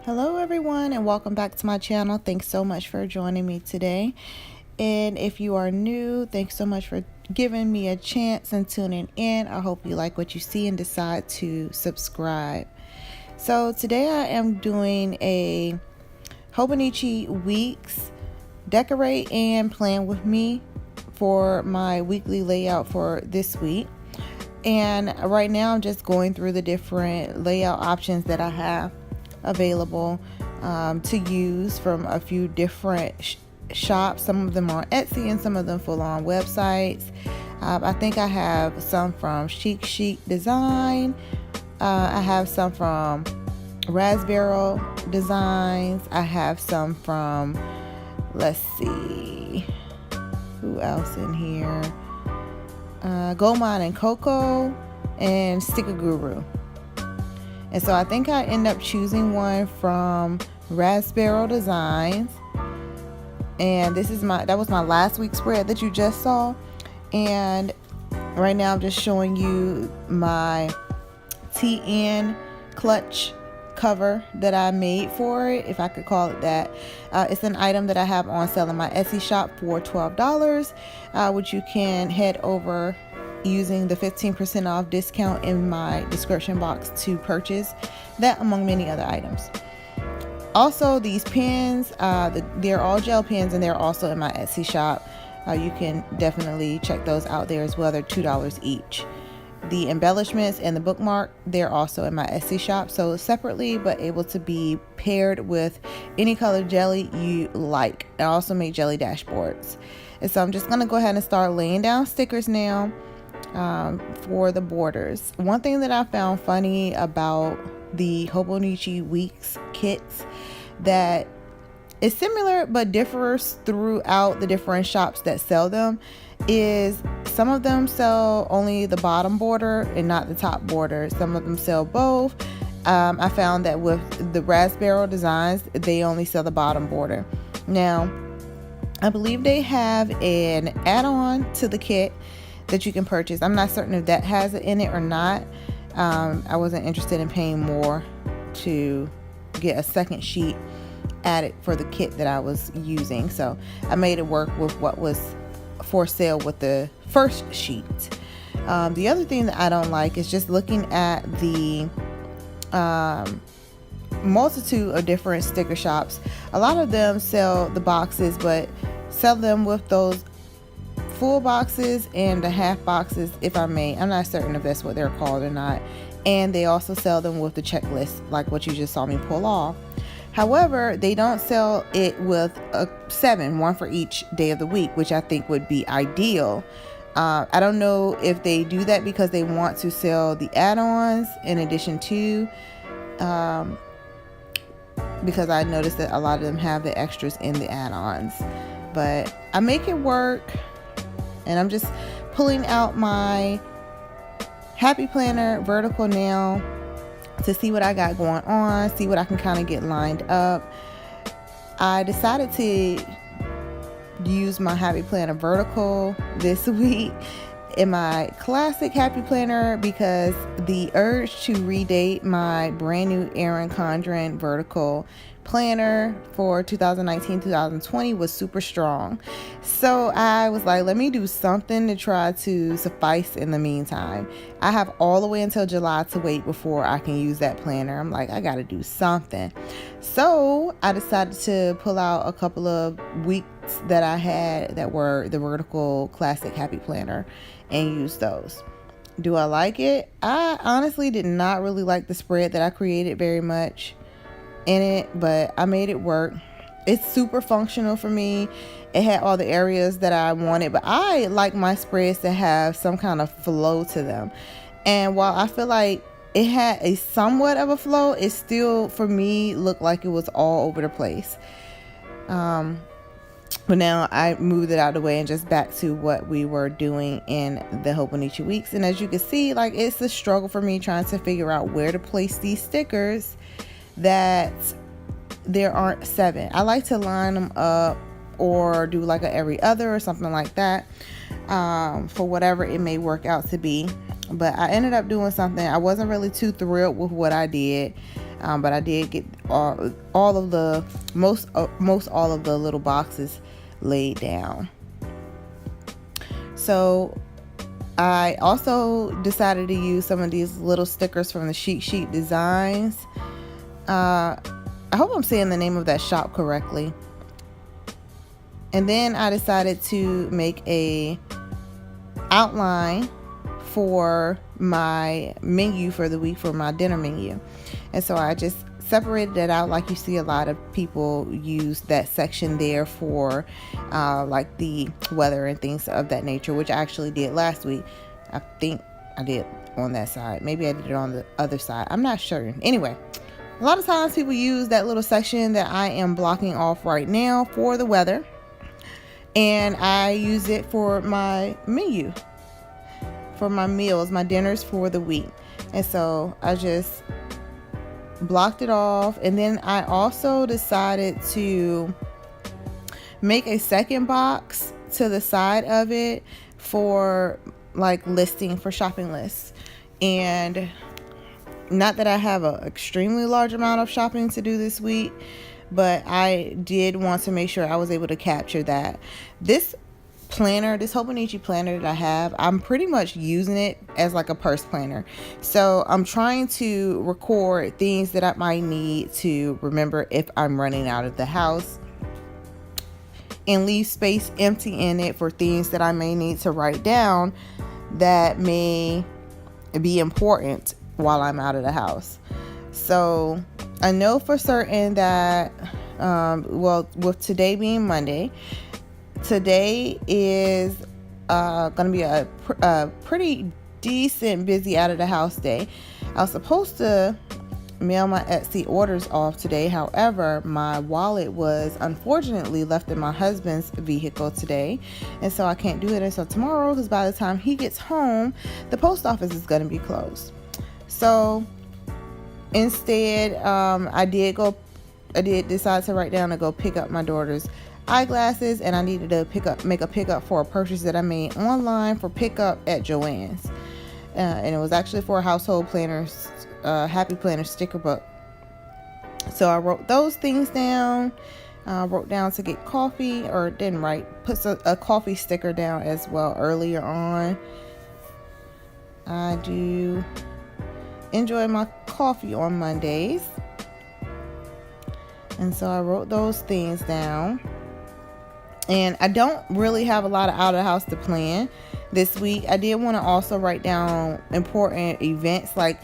Hello everyone and welcome back to my channel. Thanks so much for joining me today. And if you are new, thanks so much for giving me a chance and tuning in. I hope you like what you see and decide to subscribe. So today I am doing a Hobonichi Weeks decorate and plan with me for my weekly layout for this week. And right now I'm just going through the different layout options that I have available to use from a few different shops. Some of them are on Etsy and some of them full on websites. I think I have some from Chic Design. I have some from Raspberry Designs. I have some from, let's see, who else in here? Gold Mine and Coco and Sticker Guru. And so I think I end up choosing one from Raspberry Designs. And that was my last week's spread that you just saw. And right now I'm just showing you my TN clutch cover that I made for it, if I could call it that. It's an item that I have on sale in my Etsy shop for $12, which you can head over using the 15% off discount in my description box to purchase that, among many other items. Also, these pens, they're all gel pens and they're also in my Etsy shop. You can definitely check those out there as well. They're $2 each. The embellishments and the bookmark, they're also in my Etsy shop, so separately but able to be paired with any color jelly you like. I also make jelly dashboards. And so I'm just going to go ahead and start laying down stickers now. For the borders. One thing that I found funny about the Hobonichi Weeks kits that is similar but differs throughout the different shops that sell them is some of them sell only the bottom border and not the top border. Some of them sell both. I found that with the Raspberry Designs, they only sell the bottom border. Now, I believe they have an add-on to the kit that you can purchase. I'm not certain if that has it in it or not. I wasn't interested in paying more to get a second sheet added for the kit that I was using, so I made it work with what was for sale with the first sheet. The other thing that I don't like is just looking at the multitude of different sticker shops. A lot of them sell the boxes but sell them with those full boxes and the half boxes, if I may. I'm not certain if that's what they're called or not. And they also sell them with the checklist, like what you just saw me pull off. However, they don't sell it with a 7, one for each day of the week, which I think would be ideal. I don't know if they do that because they want to sell the add-ons in addition to, because I noticed that a lot of them have the extras in the add-ons. But I make it work. And I'm just pulling out my Happy Planner vertical now to see what I got going on, see what I can kind of get lined up. I decided to use my Happy Planner vertical this week in my classic Happy Planner because the urge to redate my brand new Erin Condren vertical planner for 2019-2020 was super strong. So I was like, let me do something to try to suffice in the meantime. I have all the way until July to wait before I can use that planner. I'm like, I gotta do something. So I decided to pull out a couple of weeks that I had that were the vertical classic Happy Planner and use those. Do I like it? I honestly did not really like the spread that I created very much in it, but I made it work. It's super functional for me. It had all the areas that I wanted, but I like my spreads to have some kind of flow to them. And while I feel like it had a somewhat of a flow, it still for me looked like it was all over the place. But now I moved it out of the way and just back to what we were doing in the Hobonichi Weeks. And as you can see, like, it's a struggle for me trying to figure out where to place these stickers that there aren't 7. I like to line them up or do like a every other or something like that, for whatever it may work out to be. But I ended up doing something. I wasn't really too thrilled with what I did, but I did get all of the most all of the little boxes laid down. So I also decided to use some of these little stickers from the Chic Chic Designs. I hope I'm saying the name of that shop correctly. And then I decided to make a outline for my menu for the week, for my dinner menu. And so I just separated it out, like you see a lot of people use that section there for like the weather and things of that nature, which I actually did last week. I think I did on that side. Maybe I did it on the other side. I'm not sure. Anyway, a lot of times people use that little section that I am blocking off right now for the weather, and I use it for my menu, for my meals, my dinners for the week. And so I just blocked it off. And then I also decided to make a second box to the side of it for like listing, for shopping lists. And not that I have an extremely large amount of shopping to do this week, but I did want to make sure I was able to capture that. This planner, this Hobonichi planner that I have, I'm pretty much using it as like a purse planner. So I'm trying to record things that I might need to remember if I'm running out of the house, and leave space empty in it for things that I may need to write down that may be important while I'm out of the house. So I know for certain that with today being Monday, today is going to be a pretty decent busy out of the house day. I was supposed to mail my Etsy orders off today. However, my wallet was unfortunately left in my husband's vehicle today, and so I can't do it until tomorrow, because by the time he gets home, the post office is going to be closed. So instead, I did decide to write down to go pick up my daughter's eyeglasses, and I needed to make a pickup for a purchase that I made online for pickup at Joann's, and it was actually for a household planners, happy planner sticker book. So I wrote those things down. Wrote down to get coffee, or didn't write, put a coffee sticker down as well earlier on. I do enjoy my coffee on Mondays, and so I wrote those things down. And I don't really have a lot of out of the house to plan this week. I did want to also write down important events. Like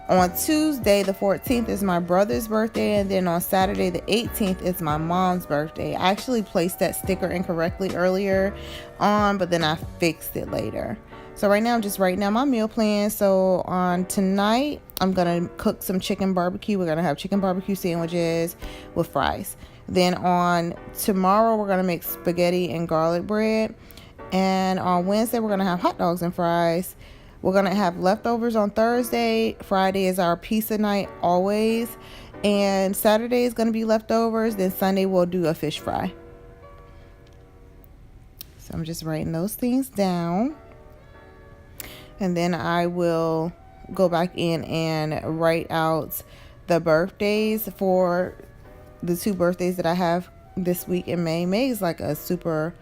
on Tuesday the 14th is my brother's birthday, and then on Saturday the 18th is my mom's birthday. I actually placed that sticker incorrectly earlier on, but then I fixed it later. So right now I'm just writing down my meal plan. So on tonight, I'm going to cook some chicken barbecue. We're going to have chicken barbecue sandwiches with fries. Then on tomorrow, we're going to make spaghetti and garlic bread. And on Wednesday, we're going to have hot dogs and fries. We're going to have leftovers on Thursday. Friday is our pizza night always. And Saturday is going to be leftovers. Then Sunday, we'll do a fish fry. So I'm just writing those things down. And then I will go back in and write out the birthdays for the 2 birthdays that I have this week in May. May is like a super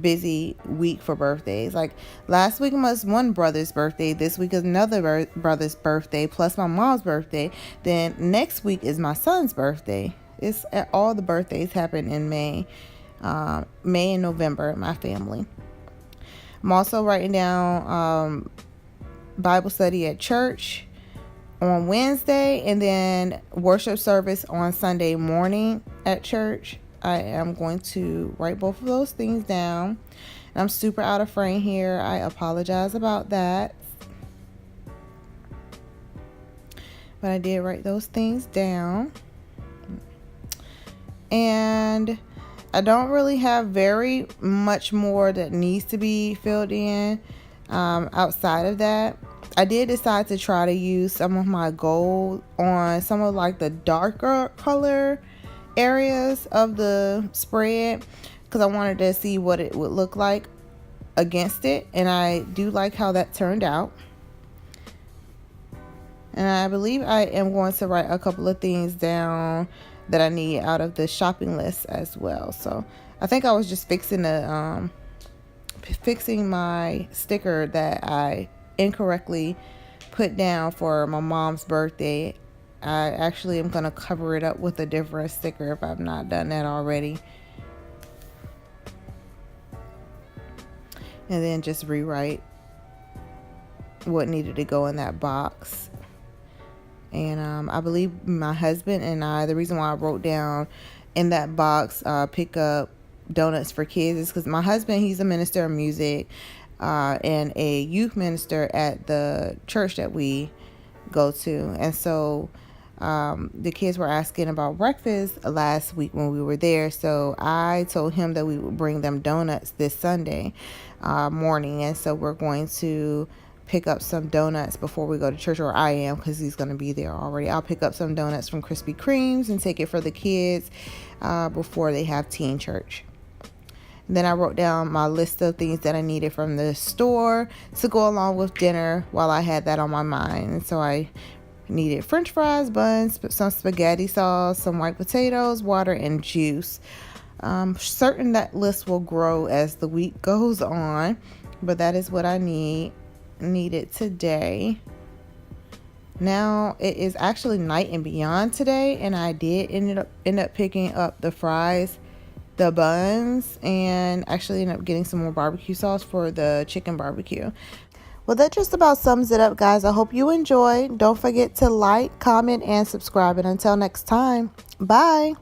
busy week for birthdays. Like last week was one brother's birthday. This week is another brother's birthday, plus my mom's birthday. Then next week is my son's birthday. It's all the birthdays happen in May. May and November, my family. I'm also writing down Bible study at church on Wednesday, and then worship service on Sunday morning at church. I am going to write both of those things down. I'm super out of frame here. I apologize about that. But I did write those things down. And I don't really have very much more that needs to be filled in outside of that. I did decide to try to use some of my gold on some of like the darker color areas of the spread, because I wanted to see what it would look like against it, and I do like how that turned out. And I believe I am going to write a couple of things down that I need out of the shopping list as well. So I think I was just fixing my sticker that I incorrectly put down for my mom's birthday. I actually am going to cover it up with a different sticker if I've not done that already. And then just rewrite what needed to go in that box. And I believe my husband and I, the reason why I wrote down in that box, pick up donuts for kids, is because my husband, he's a minister of music and a youth minister at the church that we go to. And so the kids were asking about breakfast last week when we were there. So I told him that we would bring them donuts this Sunday morning. And so we're going to pick up some donuts before we go to church, or I am, because he's going to be there already. I'll pick up some donuts from Krispy Kremes and take it for the kids before they have teen church. Then I wrote down my list of things that I needed from the store to go along with dinner while I had that on my mind. And so I needed French fries, buns, some spaghetti sauce, some white potatoes, water, and juice. Certain that list will grow as the week goes on, but that is what I needed today. Now it is actually night and beyond today, and I did end up picking up the fries, the buns, and actually end up getting some more barbecue sauce for the chicken barbecue. Well, that just about sums it up, guys. I hope you enjoyed. Don't forget to like, comment, and subscribe. And until next time, bye.